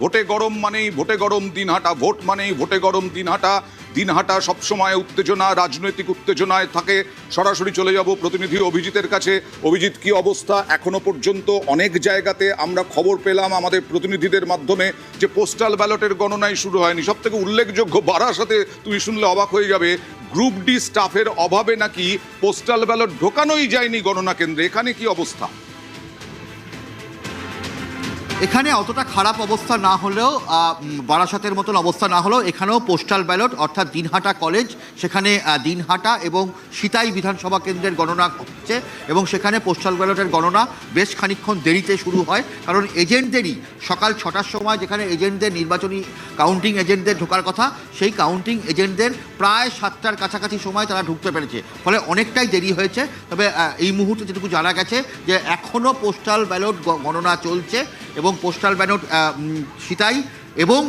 ভোটে গরম মানেই ভোটে গরম দিনহাটা, ভোট মানেই ভোটে গরম দিনহাটা। দিনহাটা সবসময় উত্তেজনা, রাজনৈতিক উত্তেজনায় থাকে। সরাসরি চলে যাব প্রতিনিধি অভিজিতের কাছে। অভিজিৎ, কি অবস্থা? এখনো পর্যন্ত অনেক জায়গাতে আমরা খবর পেলাম আমাদের প্রতিনিধিদের মাধ্যমে যে পোস্টাল ব্যালটের গণনাই শুরু হয়নি। সব থেকে উল্লেখযোগ্য, বারাসাতে তুমি শুনলে অবাক হয়ে যাবে, গ্রুপ ডি স্টাফের অভাবে নাকি পোস্টাল ব্যালট ঢোকানোই যায়নি গণনা কেন্দ্রে। এখানে কি অবস্থা? এখানে অতটা খারাপ অবস্থা না হলেও, বারাসাতের মতন অবস্থা না হলেও, এখানেও পোস্টাল ব্যালট অর্থাৎ দিনহাটা কলেজ, সেখানে দিনহাটা এবং সিতাই বিধানসভা কেন্দ্রের গণনা হচ্ছে এবং সেখানে পোস্টাল ব্যালটের গণনা বেশ খানিকক্ষণ দেরিতে শুরু হয়। কারণ এজেন্টদেরই সকাল 6টার সময়, যেখানে এজেন্টদের নির্বাচনী কাউন্টিং এজেন্টদের ঢোকার কথা, সেই কাউন্টিং এজেন্টদের প্রায় 7টার কাছাকাছি সময় তারা ঢুকতে পেরেছে, ফলে অনেকটাই দেরি হয়েছে। তবে এই মুহূর্তে যেটুকু জানা গেছে যে এখনও পোস্টাল ব্যালট গণনা চলছে এবং পোস্টাল ব্যালট সিতাই এবং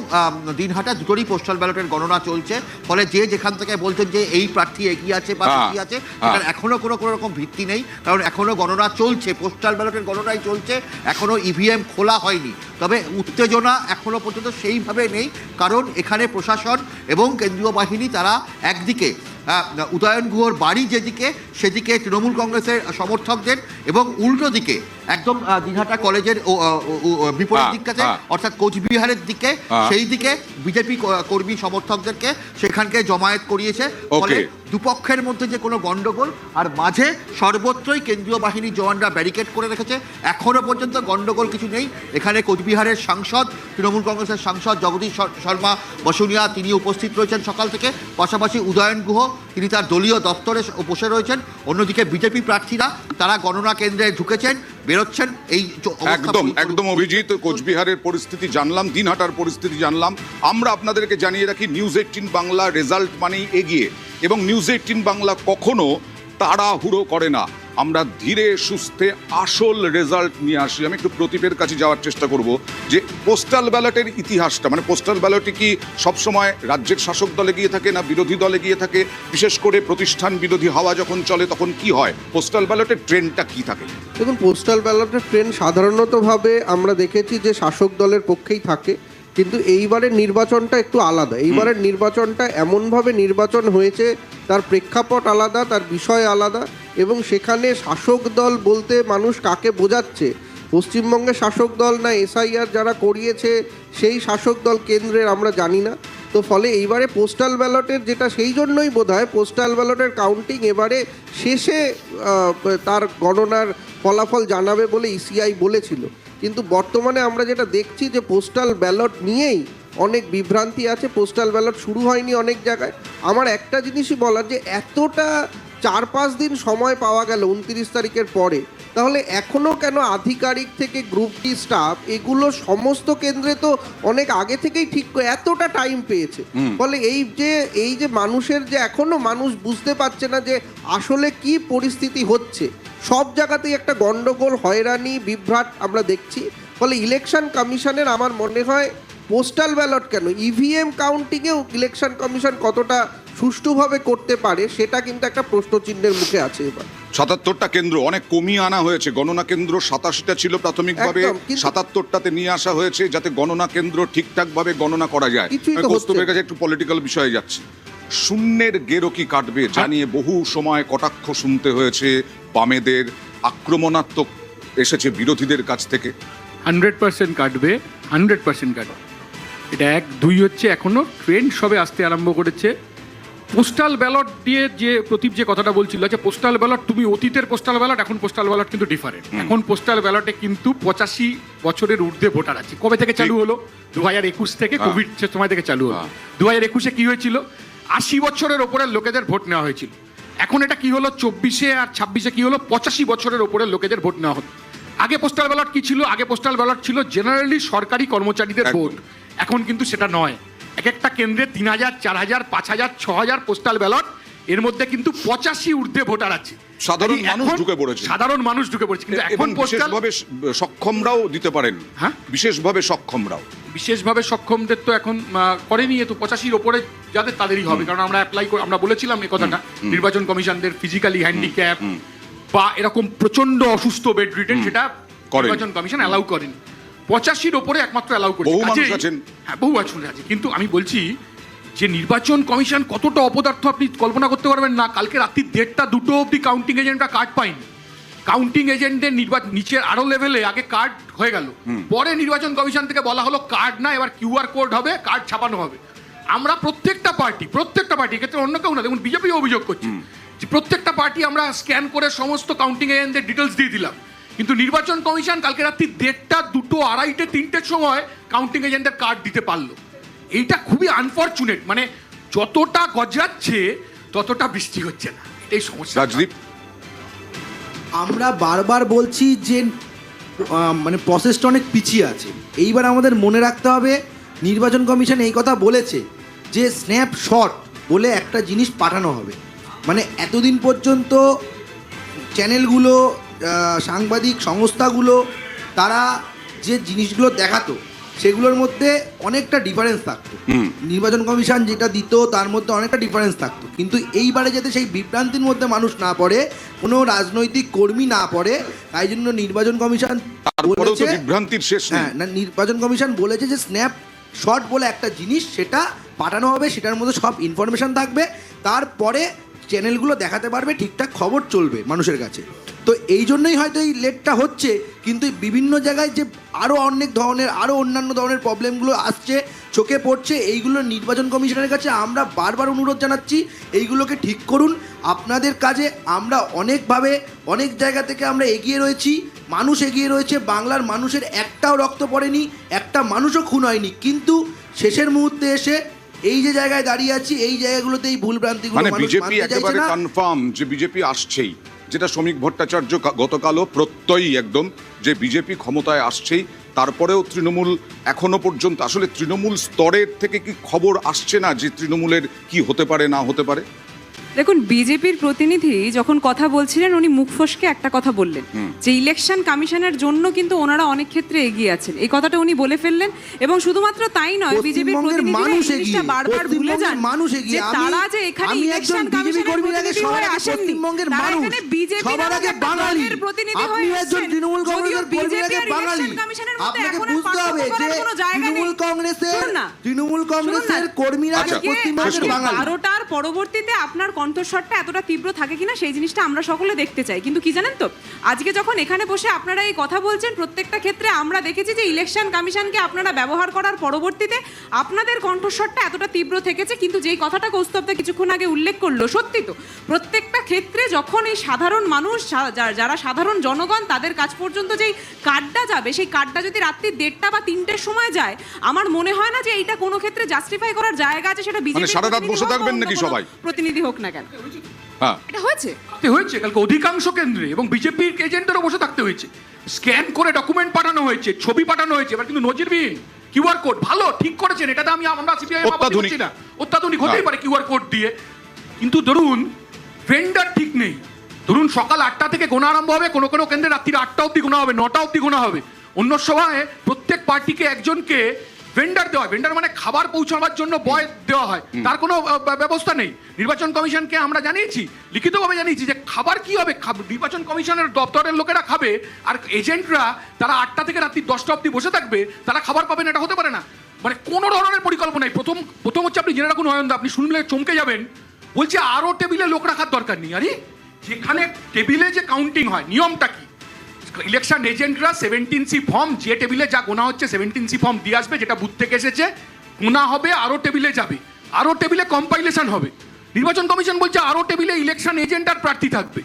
দিনহাটা দুটোরই পোস্টাল ব্যালটের গণনা চলছে। ফলে যে যেখান থেকে বলছেন যে এই প্রার্থী এগিয়ে আছে বা এগিয়ে আছে, সেখানে এখনও কোনো রকম ভিত্তি নেই। কারণ এখনও গণনা চলছে, পোস্টাল ব্যালটের গণনাই চলছে, এখনও ইভিএম খোলা হয়নি। তবে উত্তেজনা এখনও পর্যন্ত সেইভাবে নেই, কারণ এখানে প্রশাসন এবং কেন্দ্রীয় বাহিনী তারা একদিকে উদয়ন গুহর বাড়ি যেদিকে, সেদিকে তৃণমূল কংগ্রেসের সমর্থকদের, এবং উল্টো দিকে একদম দিনহাটা কলেজের বিপরীত দিকটাতে অর্থাৎ কোচবিহারের দিকে, সেই দিকে বিজেপি কর্মী সমর্থকদেরকে সেখানকে জমায়েত করিয়েছে। ফলে দুপক্ষের মধ্যে যে কোনো গন্ডগোল, আর মাঝে সর্বত্রই কেন্দ্রীয় বাহিনীর জওয়ানরা ব্যারিকেড করে রেখেছে। এখনও পর্যন্ত গন্ডগোল কিছু নেই। এখানে কোচবিহারের সাংসদ, তৃণমূল কংগ্রেসের সাংসদ জগদীশ শর্মা বসুনিয়া, তিনি উপস্থিত রয়েছেন সকাল থেকে। পাশাপাশি উদয়ন গুহ, তিনি তার দলীয় দপ্তরে বসে রয়েছেন। অন্যদিকে বিজেপি প্রার্থীরা তারা গণনা কেন্দ্রে ঢুকেছেন, বেরোচ্ছেন। এই একদম অভিজিৎ, কোচবিহারের পরিস্থিতি জানলাম, দিনহাটার পরিস্থিতি জানলাম। আমরা আপনাদেরকে জানিয়ে রাখি, নিউজ 18 বাংলা রেজাল্ট মানেই এগিয়ে, এবং নিউজ 18 বাংলা কখনো তাড়াহুড়ো করে না। আমরা ধীরে সুস্থে আসল রেজাল্ট নিয়ে আসি। আমি একটু প্রদীপের কাছে যাওয়ার চেষ্টা করব যে পোস্টাল ব্যালটের ইতিহাসটা, মানে পোস্টাল ব্যালটে কি সবসময় রাজ্যের শাসক দলে গিয়ে থাকে না বিরোধী দলে গিয়ে থাকে? বিশেষ করে প্রতিষ্ঠান বিরোধী হাওয়া যখন চলে তখন কি হয়? পোস্টাল ব্যালটের ট্রেন্ডটা কি থাকে? দেখুন, পোস্টাল ব্যালটের ট্রেন্ড সাধারণতভাবে আমরা দেখেছি যে শাসক দলের পক্ষেই থাকে, কিন্তু এইবারের নির্বাচনটা একটু আলাদা। এইবারের নির্বাচনটা এমনভাবে নির্বাচন হয়েছে, তার প্রেক্ষাপট আলাদা, তার বিষয় আলাদা, এবং সেখানে শাসক দল বলতে মানুষ কাকে বোঝাচ্ছে, পশ্চিমবঙ্গের শাসক দল না এসআইআর যারা করিয়েছে সেই শাসক দল কেন্দ্রের, আমরা জানি না। তো ফলে এইবারে পোস্টাল ব্যালটের, যেটা সেই জন্যই বোধহয় পোস্টাল ব্যালটের কাউন্টিং এবারে শেষে তার গণনার ফলাফল জানাবে বলে ইসিআই বলেছিল। কিন্তু বর্তমানে আমরা যেটা দেখছি যে পোস্টাল ব্যালট নিয়েই অনেক বিভ্রান্তি আছে। পোস্টাল ব্যালট শুরু হয়নি অনেক জায়গায়। আমার একটা জিনিসই বলার, যে এতটা 4-5 দিন সময় পাওয়া গেল 29 তারিখের পরে, তাহলে এখনও কেন আধিকারিক থেকে গ্রুপ ডি স্টাফ এগুলো সমস্ত কেন্দ্রে তো অনেক আগে থেকেই ঠিক এতটা টাইম পেয়েছে। ফলে এই যে মানুষের যে এখনও মানুষ বুঝতে পারছে না যে আসলে কি পরিস্থিতি হচ্ছে, সব জায়গাতেই একটা গন্ডগোল, হয়রানি, বিভ্রাট আমরা দেখছি। ফলে ইলেকশন কমিশনের আমার মনে হয় পোস্টাল ব্যালট কেন, ইভিএম কাউন্টিংয়েও ইলেকশন কমিশন কতটা সুষ্ঠুভাবে করতে পারে, সেটা কিন্তু একটা প্রশ্নচিহ্নের মুখে আছে। এবার 77টা কেন্দ্র অনেক কমিয়ে আনা হয়েছে। গণনা কেন্দ্র 87টা ছিল প্রাথমিকভাবে, 77টাতে নিয়ে আসা হয়েছে যাতে গণনা কেন্দ্র ঠিকঠাকভাবে গণনা করা যায়। কৌস্তবের কাছে একটু পলিটিক্যাল বিষয়ে যাচ্ছে। শূন্যের গেরো কি কাটবে জানিয়ে বহু সময় কটাক্ষ শুনতে হয়েছে, বামেদের আক্রমণাত্মক এসেছে বিরোধীদের কাছ থেকে। 100% কাটবে, 100% কাটবে। এটা 1, 2 হচ্ছে, এখনো ট্রেন্ড সবে আসতে আরম্ভ করেছে। পোস্টাল ব্যালট দিয়ে যে প্রদীপ যে কথাটা বলছিল, আচ্ছা পোস্টাল ব্যালট, তুমি অতীতের পোস্টাল ব্যালট, এখন পোস্টাল ব্যালট কিন্তু ডিফারেন্ট। এখন পোস্টাল ব্যালটে কিন্তু 85 বছরের ঊর্ধ্বে ভোটার আছে। কবে থেকে চালু হলো? 2021 থেকে, কোভিড সময় থেকে চালু হলো। 2021-এ কি হয়েছিল? 80 বছরের ওপরের লোকেদের ভোট নেওয়া হয়েছিল। এখন এটা কি হলো? 24-এ আর 26-এ কি হলো? 85 বছরের ওপরের লোকেদের ভোট নেওয়া হতো। আগে পোস্টাল ব্যালট কি ছিল? আগে পোস্টাল ব্যালট ছিল জেনারেলি সরকারি কর্মচারীদের ভোট। এখন কিন্তু সেটা নয়। এক একটা কেন্দ্রে 3000, 4000, 5000, 6000 পোস্টাল ব্যালট, এর মধ্যে কিন্তু 85 ঊর্ধ্বে ভোটার আছে। সাধারণ মানুষ ঢুকে পড়েছে। সাধারণ মানুষ ঢুকে পড়েছে, কিন্তু এখন বিশেষভাবে সক্ষমরাও দিতে পারেন। হ্যাঁ, বিশেষভাবে সক্ষমরাও, বিশেষভাবে সক্ষমদের তো এখন করেনি। তো 85-র ওপরে যাদের, তাদেরই হবে। কারণ আমরা আমরা বলেছিলাম এই কথাটা, নির্বাচন কমিশনদের ফিজিক্যালি হ্যান্ডিক্যাপ বা এরকম প্রচন্ড অসুস্থ, বেড রিটেন, সেটা নির্বাচন কমিশন অ্যালাউ করেন। 85-র ওপরে একমাত্র অ্যালাউ করেছে। বহু মানুষ কাজেই- আছেন। হ্যাঁ, বহু আছে, কিন্তু আমি বলছি যে নির্বাচন কমিশন কতটা অপদার্থ আপনি কল্পনা করতে পারবেন না। কালকে রাত্রি 1:30-2 অবধি কাউন্টিং এজেন্টরা কার্ড পায়নি। কাউন্টিং এজেন্টদের নিচের আরো লেভেলে আগে কার্ড হয়ে গেল, পরে নির্বাচন কমিশন থেকে বলা হলো কার্ড না, এবার কিউআর কোড হবে, কার্ড ছাপানো হবে। আমরা প্রত্যেকটা পার্টি ক্ষেত্রে অন্য কেউ না, দেখুন বিজেপি অভিযোগ করছে যে প্রত্যেকটা পার্টি আমরা স্ক্যান করে সমস্ত কাউন্টিং এজেন্টদের ডিটেলস দিয়ে দিলাম, কিন্তু নির্বাচন কমিশন কালকে রাত্রি 1:30, 2, 2:30, 3টের সময় কাউন্টিং এজেন্টের কার্ড দিতে পারলো। এইটা খুবই আনফর্চুনেট, মানে যতটা গজরাচ্ছে ততটা বৃষ্টি হচ্ছে না, এটাই সমস্যা। রাজদীপ, আমরা বারবার বলছি যে মানে প্রসেসটা অনেক পিছিয়ে আছে। এইবার আমাদের মনে রাখতে হবে, নির্বাচন কমিশন এই কথা বলেছে যে স্ন্যাপশট বলে একটা জিনিস পাঠানো হবে। মানে এতদিন পর্যন্ত চ্যানেলগুলো, সাংবাদিক সংস্থাগুলো তারা যে জিনিসগুলো দেখাতো সেগুলোর মধ্যে অনেকটা ডিফারেন্স থাকতো। নির্বাচন কমিশন যেটা দিত তার মধ্যে অনেকটা ডিফারেন্স থাকতো, কিন্তু এইবারে যাতে সেই বিভ্রান্তির মধ্যে মানুষ না পড়ে, কোনো রাজনৈতিক কর্মী না পড়ে, তাই জন্য নির্বাচন কমিশন তারপরেও তো বলেছে, বিভ্রান্তির শেষ নেই। হ্যাঁ, না, নির্বাচন কমিশন বলেছে যে স্ন্যাপ শট বলে একটা জিনিস সেটা পাঠানো হবে, সেটার মধ্যে সব ইনফরমেশন থাকবে, তারপরে চ্যানেলগুলো দেখাতে পারবে, ঠিকঠাক খবর চলবে মানুষের কাছে। তো এই জন্যই হয়তো এই লেটটা হচ্ছে, কিন্তু বিভিন্ন জায়গায় যে আরও অন্যান্য ধরনের প্রবলেমগুলো আসছে, চোখে পড়ছে, এইগুলো নির্বাচন কমিশনের কাছে আমরা বারবার অনুরোধ জানাচ্ছি, এইগুলোকে ঠিক করুন। আপনাদের কাজে আমরা অনেকভাবে অনেক জায়গা থেকে আমরা এগিয়ে রয়েছি, মানুষ এগিয়ে রয়েছে, বাংলার মানুষের একটাও রক্ত পড়েনি, একটা মানুষও খুন হয়নি, কিন্তু শেষের মুহূর্তে এসে এই যে জায়গায় দাঁড়িয়ে আছি, এই জায়গাগুলোতে এই ভুলভ্রান্তিগুলো মানে মানুষ বিজেপি মানতে চাইছে একেবারে না। কনফার্ম যে বিজেপি আসছেই, যেটা শ্রমিক ভট্টাচার্য গতকালও প্রত্যয়ী একদম যে বিজেপি ক্ষমতায় আসছেই। তারপরেও তৃণমূল এখনো পর্যন্ত আসলে তৃণমূল স্তরের থেকে কি খবর আসছে না যে তৃণমূলের কি হতে পারে না হতে পারে? দেখুন, বিজেপির প্রতিনিধি যখন কথা বলছিলেন উনি মুখ ফসকে একটা কথা বললেন যে ইলেকশন কমিশনের জন্য কিন্তু ওনারা অনেক ক্ষেত্রে এগিয়ে আছেন, এই কথাটা উনি বলে ফেললেন। এবং শুধুমাত্র তাই নয়, বিজেপির প্রতিনিধিরা বারবার ভুলে যান যে তারা যে এখানে ইলেকশন কমিশনের প্রতিনিধি হয়ে আসেননি, তারা এখানে বিজেপির দলের প্রতিনিধি হয়ে আসছেন। যদিও বিজেপি আর ইলেকশন কমিশনের মধ্যে এখন কোনো জায়গা নেই। তৃণমূল কংগ্রেসের কর্মীরা আচ্ছা, পশ্চিমবঙ্গের বাঙালি। 12টার পরবর্তীতে আপনার কণ্ঠস্বরটা এতটা তীব্র থাকে কিনা সেই জিনিসটা আমরা সকলে দেখতে চাই। কিন্তু কি জানেন তো, আজকে যখন এখানে বসে আপনারা এই কথা বলছেন, প্রত্যেকটা ক্ষেত্রে আমরা দেখেছি যে ইলেকশন কমিশনকে আপনারা ব্যবহার করার পরবর্তীতে আপনাদের কণ্ঠস্বরটা এতটা তীব্র থেকেছে। কিন্তু যেই কথাটা কৌস্তবদা কিছুক্ষণ আগে উল্লেখ করলো, সত্যি তো, প্রত্যেকটা ক্ষেত্রে যখন এই সাধারণ মানুষ, যারা সাধারণ জনগণ, তাদের কাছ পর্যন্ত যেই কার্ডটা যাবে, সেই কার্ডটা যদি রাত্রি 1:30 বা 3টের সময় যায়, আমার মনে হয় না যে এইটা কোনো ক্ষেত্রে জাস্টিফাই করার জায়গা আছে। সেটা বিজেপি সারা রাত বসে থাকবেন নাকি সবাই? প্রতিনিধি হোক না কেন, হ্যাঁ, এটা হয়েছে কালকে অধিকাংশ কেন্দ্রে, এবং বিজেপির এজেন্টদেরও বসে থাকতে হয়েছে, স্ক্যান করে ডকুমেন্ট পাঠানো হয়েছে, ছবি পাঠানো হয়েছে। এবার কিন্তু নজিরবিহীন কিউআর কোড, ভালো, ঠিক করেছেন, এটাতে আমরা সিপিআই অত্যাধুনিক না, অত্যাধুনিক হতেই পারে কিউআর কোড দিয়ে। কিন্তু ধরুন ভেন্ডার ঠিক নেই, ধরুন সকাল 8টা থেকে গোনা আরম্ভ হবে, কোনো কোনো কেন্দ্রে রাত্রি 8টা অব্দি গোনা হবে, 9টা অব্দি গোনা হবে। অন্য সময় প্রত্যেক পার্টিকে একজনকে ভেন্ডার দেওয়া হয়, ভেন্ডার মানে খাবার পৌঁছাবার জন্য বয় দেওয়া হয়, তার কোনো ব্যবস্থা নেই। নির্বাচন কমিশনকে আমরা জানিয়েছি, লিখিতভাবে জানিয়েছি যে খাবার কি হবে, নির্বাচন কমিশনের দপ্তরের লোকেরা খাবে, আর এজেন্টরা তারা 8টা থেকে রাত্রি 10টা অব্দি বসে থাকবে, তারা খাবার পাবেন, এটা হতে পারে না। মানে কোনো ধরনের পরিকল্পনাই। প্রথম হচ্ছে, আপনি জেনে রাখুন অয়নদা, আপনি শুনলে চমকে যাবেন, বলছে আরও টেবিলে লোক রাখার দরকার নেই। আরে যেখানে টেবিলে যে কাউন্টিং হয়, নিয়মটা কি? ইলেকশন এজেন্টরা 17C ফর্ম, যে টেবিলে যা গোনা হচ্ছে 17C ফর্ম দিয়ে আসবে, যেটা বুথ থেকে এসেছে, গোনা হবে, আরও টেবিলে যাবে, আরও টেবিলে কম্পাইলেশন হবে। নির্বাচন কমিশন বলছে আরও টেবিলে ইলেকশন এজেন্ট আর প্রার্থী থাকবে,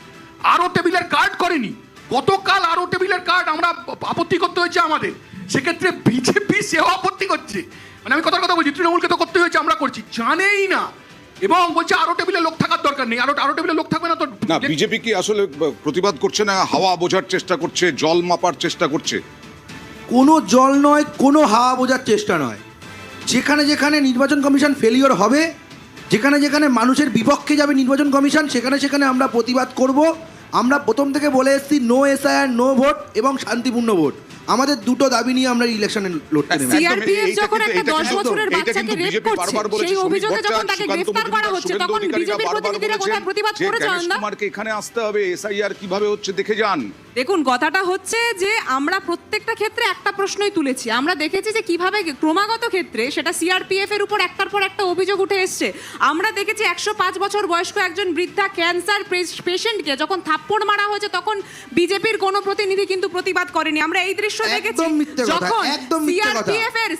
আরও টেবিলের কার্ড করেনি। গতকাল আরও টেবিলের কার্ড আমরা আপত্তি করতে হয়েছে আমাদের, সেক্ষেত্রে বিজেপি সেও আপত্তি করছে। মানে আমি কথা বলছি, তৃণমূলকে তো করতে হয়েছে, আমরা করছি, জানেই না, এবং বলছে আরো টেবিলে লোক থাকার দরকার নেই। আরো টেবিলে লোক থাকবে না তো। না, বিজেপি কি আসলে প্রতিবাদ করছে না, হাওয়া বোঝার চেষ্টা করছে, জল মাপার চেষ্টা করছে? কোনো জল নয়, কোনো হাওয়া বোঝার চেষ্টা নয়। যেখানে যেখানে নির্বাচন কমিশন ফেলিওর হবে, যেখানে যেখানে মানুষের বিপক্ষে যাবে নির্বাচন কমিশন, সেখানে সেখানে আমরা প্রতিবাদ করব। আমরা প্রথম থেকে বলে এসেছি, নো এসআইআর, নো ভোট এবং শান্তিপূর্ণ ভোট। আমাদের দুটো দাবি নিয়ে আমরা ইলেকশনে লড়তে নেমেছি। সিআরপিএফ যখন একটা 10 বছরের বাচ্চাকে রেপ করছে, সেই অভিযোগে যখন তাকে গ্রেফতার করা হচ্ছে, তখন বিজেপির প্রতিনিধিরা কোথায় প্রতিবাদ করেছে? কুমারকে এখানে আসতে হবে, এসআইআর কিভাবে হচ্ছে দেখে যান। দেখুন কথাটা হচ্ছে যে আমরা প্রত্যেকটা ক্ষেত্রে একটা প্রশ্নই তুলেছি। আমরা দেখেছি যে কিভাবে ক্রমাগত ক্ষেত্রে সেটা সিআরপিএফ এর উপর একটার পর একটা অভিযোগ উঠে এসছে। আমরা দেখেছি 105 বছর বয়স্ক একজন বৃদ্ধা ক্যান্সার পেশেন্টকে যখন থাপ্পড় মারা হয়েছে তখন বিজেপির কোনো প্রতিনিধি কিন্তু প্রতিবাদ করেনি। আমরা এই দৃশ্য দেখেছি একদম মিথ্যে কথা, যখন একদম মিথ্যে কথা।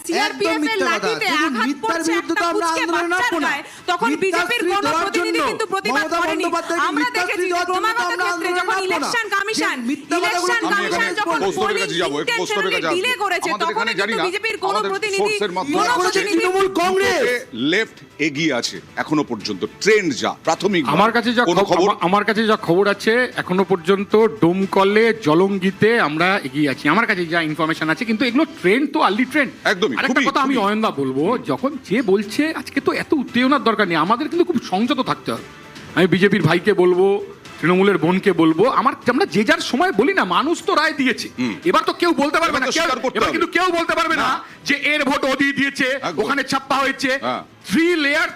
সিআরপিএফ এর লাঠিতে দেখুন, আঘাত মিথ্যার পড়ছে বিরুদ্ধে একটা তো আমরা পুচকে আন্দোলনে বাচ্চার নামবো না। গায়ে, তখন মিথ্যার বিজেপির স্ত্রী কোনো দেওয়ার প্রতিনিধি জন্য, কিন্তু প্রতিবাদ মমতা করেনি। বন্দ্যোপাধ্যায়কে আমরা মিথ্যার দেখেছি স্ত্রী দেওয়ার জন্য ক্রমাগত আমরা ক্ষেত্রে আন্দোলনে যখন নামবো না। ইলেকশন কমিশন যে মিথ্যা কথাগুলো যখন পোস্ট অফিসের কাছে যাবো, পোস্ট অফিসের কাছে ডিলে আসবো। করেছে আমাদের তখন এখানে জানি কিন্তু না, বিজেপির কোনো আমাদের প্রতিনিধি সোর্সের মাধ্যমে কোনো বলছে প্রতিনিধি তৃণমূল কংগ্রেস লেফট এগিয়ে আছে এখনো পর্যন্ত, ট্রেন্ড যা প্রাথমিক আমার কাছে যা কোনো খবর আমার কাছে যা খবর আছে এখনো পর্যন্ত ডোমকলে জলঙ্গিতে আমরা এগিয়ে আছি, আমার কাছে যা ইনফরমেশন আছে। কিন্তু এগুলো ট্রেন্ড তো আর্লি ট্রেন্ড। একদমই, আরেকটা খুবই, কথা আমি খুবই। অয়নদা বলবো, যখন যে বলছে আজকে তো এত উত্তেজনার দরকার নেই, আমাদের কিন্তু খুব সংযত থাকতে হবে। আমি বিজেপির ভাইকে বলবো, তৃণমূলের বোনকে বলবো, আমরা যে যার সময় বলি না, মানুষ তো রায় দিয়েছে, এবার তো কেউ বলতে পারবে না, এবার তো স্বীকার করতে এবার হবে। কিন্তু কেউ বলতে পারবে না না। যে এর ভোট ওদি দিয়েছে, একদম। ওখানে ছাপ্পা হয়েছে। হ্যাঁ। 3 লেয়ার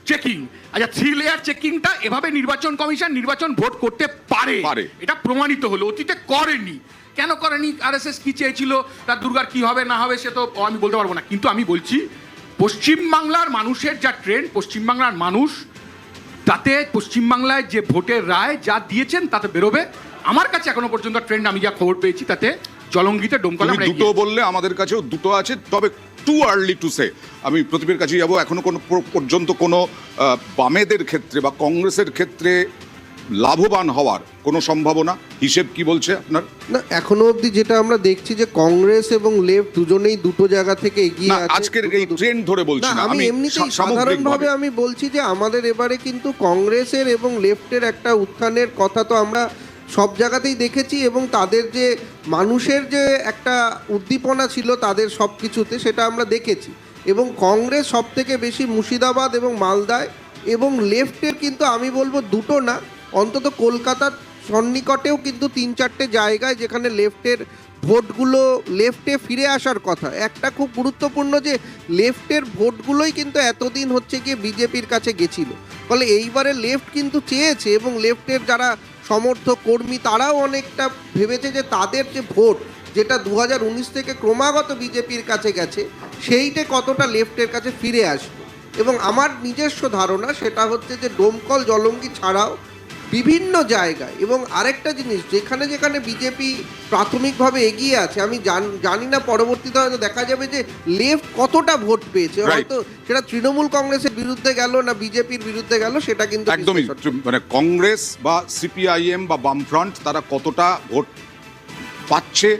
চেকিং, আচ্ছা 3 লেয়ার চেকিংটা এভাবে নির্বাচন কমিশন নির্বাচন ভোট করতে পারে, পারে। এটা প্রমাণিত হলো। অতীতে করেনি, কেন করেনি? আরএসএস কি চেয়েছিল, তার দুর্গার কি হবে না হবে সে তো আমি বলতে পারবো না। কিন্তু আমি বলছি পশ্চিমবাংলার মানুষের যা ট্রেন্ড, পশ্চিমবাংলার মানুষ তাতে পশ্চিমবাংলায় যে ভোটের রায় যা দিয়েছেন তাতে বেরোবে। আমার কাছে এখনো পর্যন্ত ট্রেন্ড আমি যা খবর পেয়েছি তাতে জলঙ্গিতে ডোমকলে তুমি আমরা দুটো এগিয়ে। বললে, আমাদের কাছেও দুটো আছে, তবে টু আর্লি টু সে। আমি প্রদীপের কাছে যাবো। এখনো কোনো পর্যন্ত কোনো বামেদের ক্ষেত্রে বা কংগ্রেসের ক্ষেত্রে লাভবান হওয়ার কোনো সম্ভাবনা হিসেব কি বলছে আপনার? না, এখনো অবধি যেটা আমরা দেখছি যে কংগ্রেস এবং লেফট দুজনেই দুটো জায়গা থেকে এগিয়ে না, আছে। আজকের এই ট্রেন্ড ধরে বলছি না, আমি এমনিতেই সাধারণভাবে আমি বলছি যে আমাদের এবারে কিন্তু কংগ্রেসের এবং লেফটের একটা উত্থানের কথা তো আমরা সব জায়গাতেই দেখেছি, এবং তাদের যে মানুষের যে একটা উদ্দীপনা ছিল তাদের সব কিছুতে, সেটা আমরা দেখেছি। এবং কংগ্রেস সব থেকে বেশি মুর্শিদাবাদ এবং মালদায়, এবং লেফটের কিন্তু আমি বলবো দুটো না, অন্তত কলকাতার সন্নিকটেও কিন্তু 3-4টে জায়গায় যেখানে লেফটের ভোটগুলো লেফটে ফিরে আসার কথা। একটা খুব গুরুত্বপূর্ণ যে লেফটের ভোটগুলোই কিন্তু এতদিন হচ্ছে গিয়ে বিজেপির কাছে গেছিল, ফলে এইবারে লেফট কিন্তু চেয়েছে, এবং লেফটের যারা সমর্থক কর্মী তারাও অনেকটা ভেবেছে যে তাদের যে ভোট যেটা 2019 থেকে ক্রমাগত বিজেপির কাছে গেছে, সেইটা কতটা লেফটের কাছে ফিরে আসবে। এবং আমার নিজস্ব ধারণা সেটা হচ্ছে যে ডোমকল জলঙ্গি ছাড়াও বিভিন্ন জায়গায়, এবং আরেকটা জিনিস যেখানে যেখানে বিজেপি প্রাথমিকভাবে এগিয়ে আছে, আমি জানি না পরবর্তীতে হয়তো দেখা যাবে যে লেফট কতটা ভোট পেয়েছে, Right. হয়তো সেটা তৃণমূল কংগ্রেসের বিরুদ্ধে গেল না বিজেপির বিরুদ্ধে গেল, সেটা কিন্তু একদমই, মানে কংগ্রেস বা সিপিআইএম বা বামফ্রন্ট তারা কতটা ভোট পাচ্ছে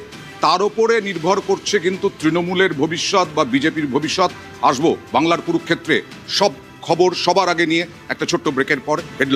তার উপরে নির্ভর করছে কিন্তু তৃণমূলের ভবিষ্যৎ বা বিজেপির ভবিষ্যৎ। আসবো বাংলার কুরুক্ষেত্রে সব খবর সবার আগে নিয়ে একটা ছোট্ট ব্রেকের পর। হেডলাইন।